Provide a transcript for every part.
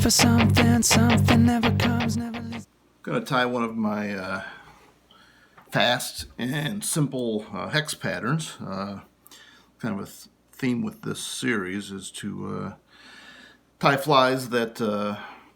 for something, something never comes, never leaves. Going to tie one of my fast and simple hex patterns. Kind of a theme with this series is to tie flies that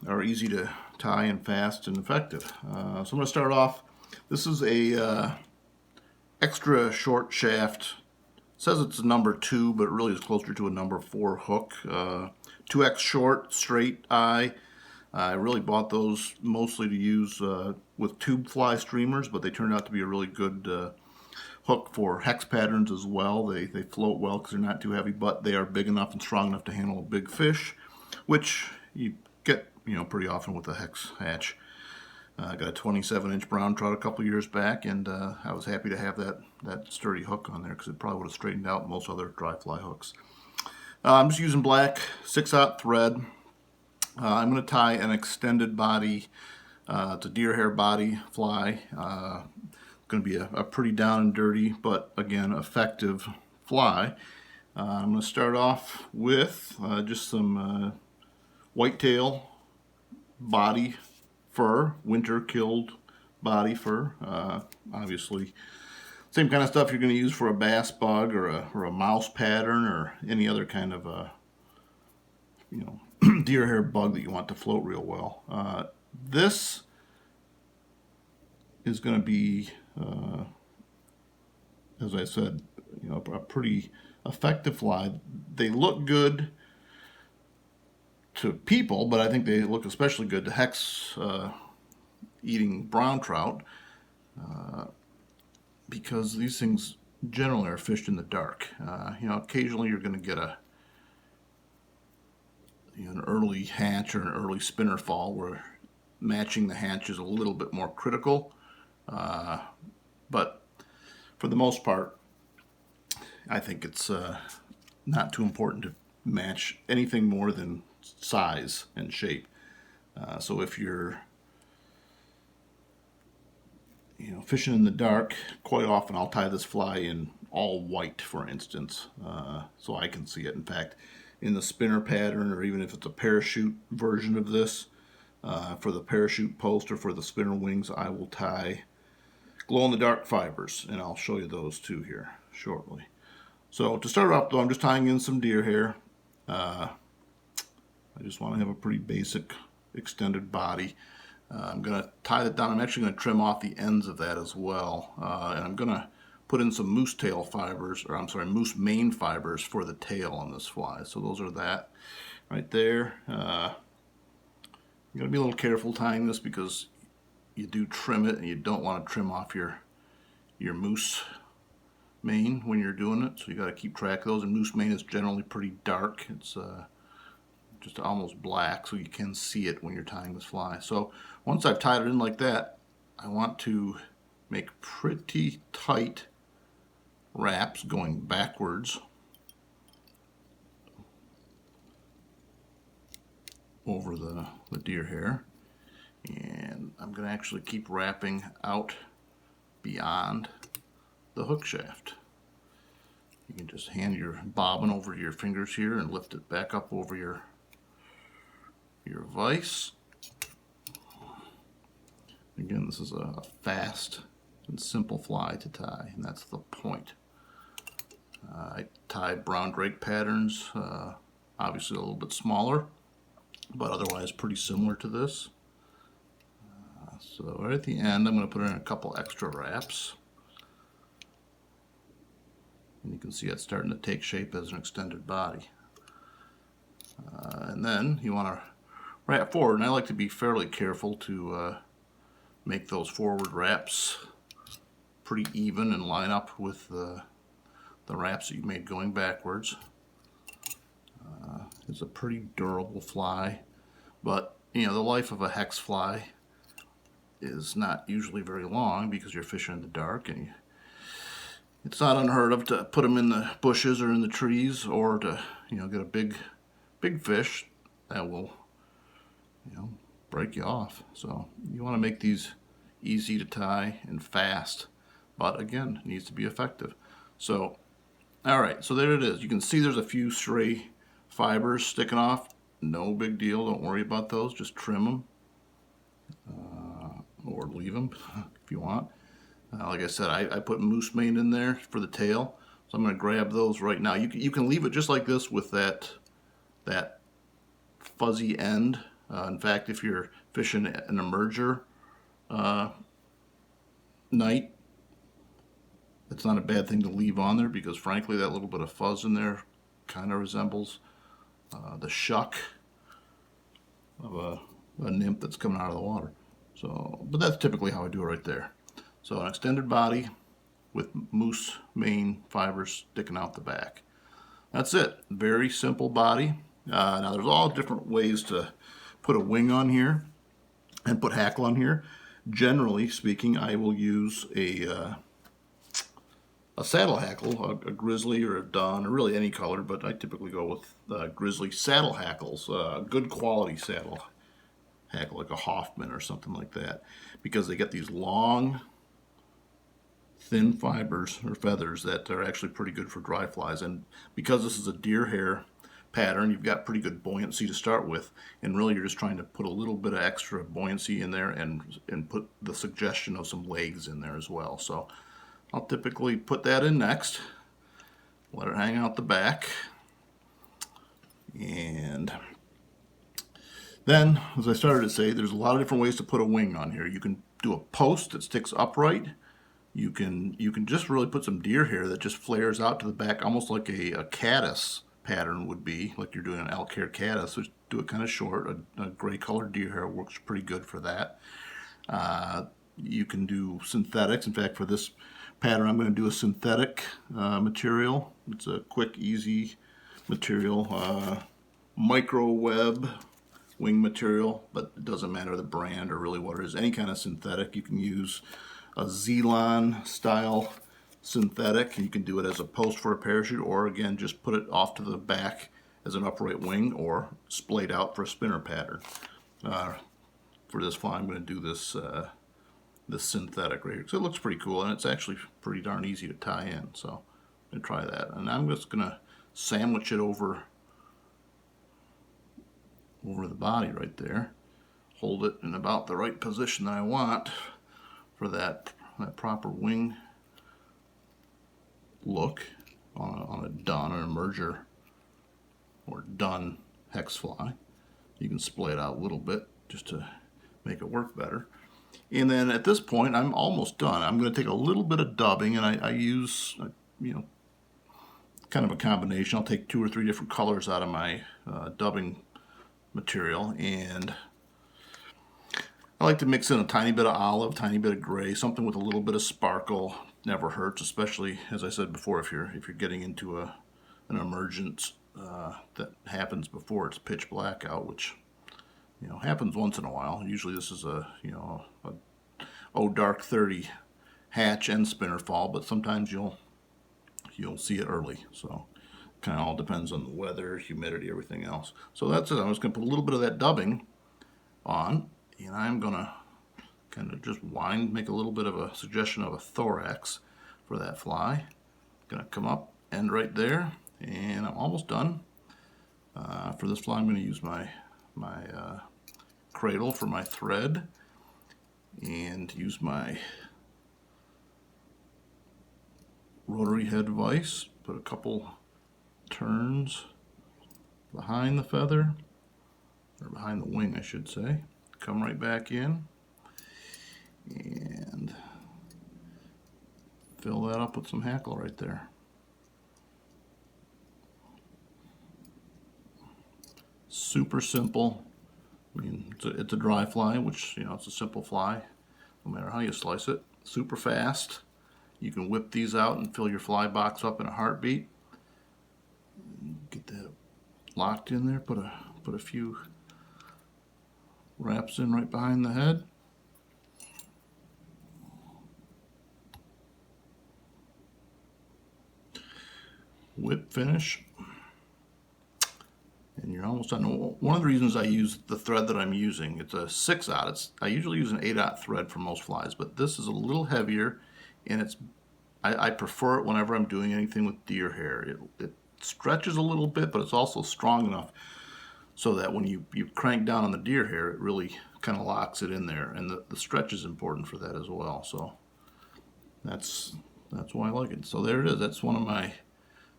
are easy to tie and fast and effective. So I'm going to start off. This is a extra short shaft. It says it's a number 2, but it really is closer to a number 4 hook. 2x short, straight eye. I really bought those mostly to use with tube fly streamers, but they turned out to be a really good hook for hex patterns as well. They float well because they're not too heavy, but they are big enough and strong enough to handle a big fish, which you get pretty often with a hex hatch. I got a 27-inch brown trout a couple years back, and I was happy to have that sturdy hook on there because it probably would have straightened out most other dry fly hooks. I'm just using black 6/0 thread. I'm going to tie an extended body. It's a deer hair body fly. Going to be a pretty down and dirty, but again effective fly. I'm going to start off with just some whitetail body fur, winter killed body fur. Obviously, same kind of stuff you're going to use for a bass bug or a mouse pattern or any other kind of deer hair bug that you want to float real well. This is going to be, as I said, a pretty effective fly. They look good to people, but I think they look especially good to hex eating brown trout because these things generally are fished in the dark. Occasionally you're going to get an early hatch or an early spinner fall where matching the hatch is a little bit more critical, but for the most part I think it's not too important to match anything more than size and shape. So if you're fishing in the dark, quite often I'll tie this fly in all white, for instance, so I can see it. In fact, in the spinner pattern, or even if it's a parachute version of this, for the parachute post or for the spinner wings, I will tie glow-in-the-dark fibers, and I'll show you those too here shortly. So to start off, though, I'm just tying in some deer hair. I just want to have a pretty basic extended body. I'm going to tie that down. I'm actually going to trim off the ends of that as well, and I'm going to put in some moose tail fibers, or I'm sorry, moose mane fibers for the tail on this fly. So those are that right there. You got to be a little careful tying this because you do trim it, and you don't want to trim off your moose mane when you're doing it. So you got to keep track of those. And moose mane is generally pretty dark. It's just almost black, so you can see it when you're tying this fly. So once I've tied it in like that, I want to make pretty tight wraps going backwards over the deer hair, and I'm going to actually keep wrapping out beyond the hook shaft. You can just hand your bobbin over your fingers here and lift it back up over your vise. Again, this is a fast and simple fly to tie, and that's the point. I tie brown drake patterns, obviously a little bit smaller, but otherwise pretty similar to this. So right at the end, I'm going to put in a couple extra wraps. And you can see it's starting to take shape as an extended body. And then you want to wrap forward, and I like to be fairly careful to make those forward wraps pretty even and line up with the wraps that you made going backwards. It's a pretty durable fly, but the life of a hex fly is not usually very long because you're fishing in the dark, and it's not unheard of to put them in the bushes or in the trees, or to get a big fish that will break you off. So you want to make these easy to tie and fast, but again, it needs to be effective. So alright, so there it is. You can see there's a few stray fibers sticking off. no big deal. Don't worry about those. Just trim them or leave them if you want. Like I said, I put moose mane in there for the tail, so I'm going to grab those right now. You can leave it just like this with that fuzzy end. In fact, if you're fishing an emerger night, it's not a bad thing to leave on there, because frankly that little bit of fuzz in there kind of resembles the shuck of a nymph that's coming out of the water. So, but that's typically how I do it right there. So an extended body with moose mane fibers sticking out the back. That's it. Very simple body. Now there's all different ways to put a wing on here and put hackle on here. Generally speaking, I will use a saddle hackle, a grizzly or a dun, or really any color, but I typically go with grizzly saddle hackles, good quality saddle hackle, like a Hoffman or something like that, because they get these long, thin fibers or feathers that are actually pretty good for dry flies. And because this is a deer hair pattern, you've got pretty good buoyancy to start with, and really you're just trying to put a little bit of extra buoyancy in there and put the suggestion of some legs in there as well. So I'll typically put that in next, let it hang out the back, and then, as I started to say, there's a lot of different ways to put a wing on here. You can do a post that sticks upright. You can just really put some deer hair that just flares out to the back, almost like a caddis pattern would be, like you're doing an elk hair caddis. So do it kind of short. A gray colored deer hair works pretty good for that. You can do synthetics. In fact, for this pattern, I'm going to do a synthetic material. It's a quick, easy material, micro web wing material, but it doesn't matter the brand or really what it is. Any kind of synthetic. You can use a Zelon style synthetic, and you can do it as a post for a parachute, or again just put it off to the back as an upright wing, or splayed out for a spinner pattern. For this fly, I'm going to do this this synthetic right here, so it looks pretty cool, and it's actually pretty darn easy to tie in. So I'm going to try that, and I'm just going to sandwich it over the body right there, hold it in about the right position that I want for that proper wing look on a dun, an emerger, or dun hex fly. You can splay it out a little bit just to make it work better. And then at this point, I'm almost done. I'm going to take a little bit of dubbing, and I use, kind of a combination. I'll take 2 or 3 different colors out of my dubbing material, and I like to mix in a tiny bit of olive, tiny bit of gray, something with a little bit of sparkle. Never hurts, especially, as I said before, if you're getting into an emergence that happens before it's pitch black out, which happens once in a while. Usually this is a dark 30 hatch and spinner fall, but sometimes you'll see it early. So kind of all depends on the weather, humidity, everything else. So that's it. I'm just going to put a little bit of that dubbing on, and I'm going to kind of just make a little bit of a suggestion of a thorax for that fly. Going to come up, end right there, and I'm almost done. For this fly, I'm going to use my cradle for my thread, and use my rotary head vise. Put a couple turns behind the feather, or behind the wing I should say. Come right back in and fill that up with some hackle right there. Super simple. I mean, it's a dry fly, which, it's a simple fly, no matter how you slice it. Super fast. You can whip these out and fill your fly box up in a heartbeat. Get that locked in there. Put a few wraps in right behind the head. Whip finish. And you're almost done. One of the reasons I use the thread that I'm using, it's a 6/0. I usually use an 8/0 thread for most flies, but this is a little heavier, and I prefer it whenever I'm doing anything with deer hair. It stretches a little bit, but it's also strong enough so that when you crank down on the deer hair, it really kind of locks it in there, and the stretch is important for that as well. So that's why I like it. So there it is. That's one of my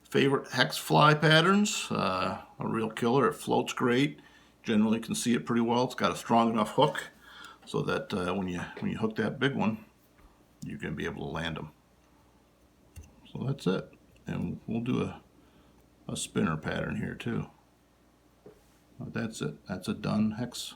favorite hex fly patterns. A real killer. It floats great. Generally can see it pretty well. It's got a strong enough hook so that when you hook that big one, you're going to be able to land them. So that's it. And we'll do a spinner pattern here too. That's it. That's a done hex